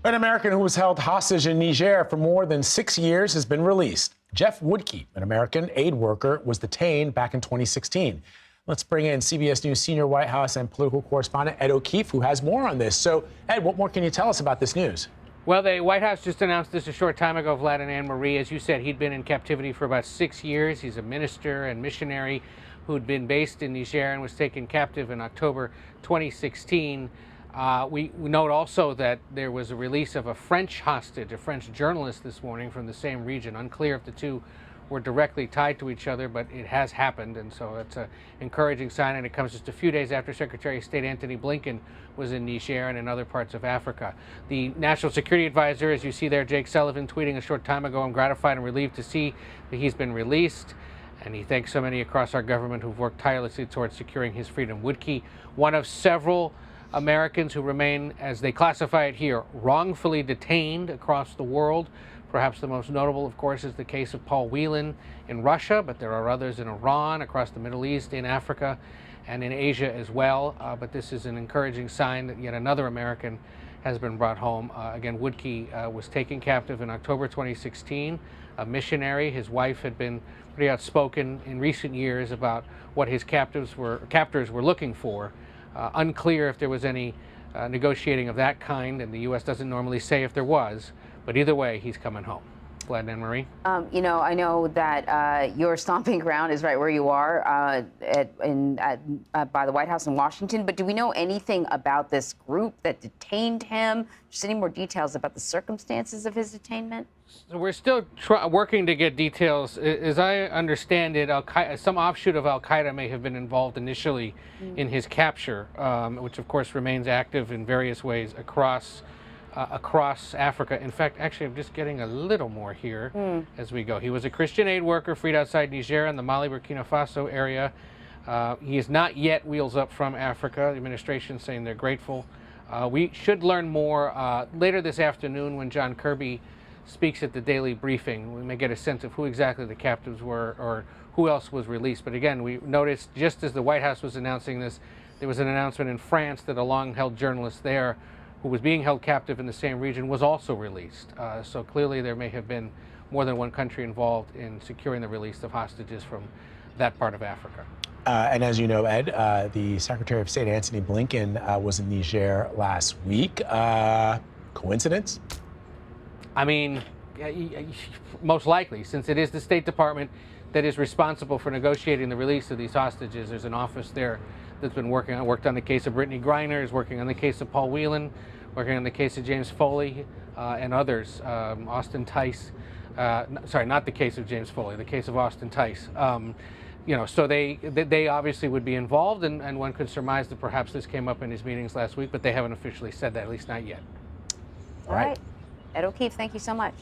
An American who was held hostage in Niger for more than 6 years has been released. Jeff Woodke, an American aid worker, was detained back in 2016. Let's bring in CBS News senior White House and political correspondent Ed O'Keefe, who has more on this. So, Ed, what more can you tell us about this news? Well, the White House just announced this a short time ago, Vlad and Anne-Marie. As you said, he'd been in captivity for about 6 years. He's a minister and missionary who'd been based in Niger and was taken captive in October 2016. We note also that there was a release of a French hostage, a French journalist this morning from the same region. Unclear if the two were directly tied to each other, but it has happened, and so it's an encouraging sign, and it comes just a few days after Secretary of State Antony Blinken was in Niger and in other parts of Africa. The National Security Advisor, as you see there, Jake Sullivan, tweeting a short time ago, "I'm gratified and relieved to see that he's been released," and he thanks so many across our government who've worked tirelessly towards securing his freedom. Woodke, one of several Americans who remain, as they classify it here, wrongfully detained across the world. Perhaps the most notable, of course, is the case of Paul Whelan in Russia, but there are others in Iran, across the Middle East, in Africa, and in Asia as well. But this is an encouraging sign that yet another American has been brought home. Again, Woodke was taken captive in October 2016, a missionary. His wife had been pretty outspoken in recent years about what his captors were looking for. Unclear if there was any negotiating of that kind, and the U.S. doesn't normally say if there was, but either way, he's coming home. Vlad and Anne-Marie? I know that your stomping ground is right where you are by the White House in Washington, but do we know anything about this group that detained him? Just any more details about the circumstances of his detainment? So we're still working to get details. As I understand it, some offshoot of Al-Qaeda may have been involved initially in his capture, which of course remains active in various ways across Africa. In fact, actually, I'm just getting a little more here as we go. He was a Christian aid worker freed outside Niger in the Mali-Burkina Faso area. He is not yet wheels up from Africa. The administration saying they're grateful. We should learn more later this afternoon when John Kirby speaks at the daily briefing. We may get a sense of who exactly the captives were or who else was released. But again, we noticed just as the White House was announcing this, there was an announcement in France that a long-held journalist there who was being held captive in the same region was also released. So clearly there may have been more than one country involved in securing the release of hostages from that part of Africa. And as you know, Ed, the Secretary of State Antony Blinken was in Niger last week. Coincidence? I mean, most likely, since it is the State Department that is responsible for negotiating the release of these hostages. There's an office there that's been worked on the case of Brittany Griner, is working on the case of Paul Whelan, working on the case of James Foley and others. Austin Tice, sorry, not the case of James Foley, the case of Austin Tice. So they obviously would be involved, and one could surmise that perhaps this came up in his meetings last week, but they haven't officially said that, at least not yet. All right. Ed O'Keefe, thank you so much.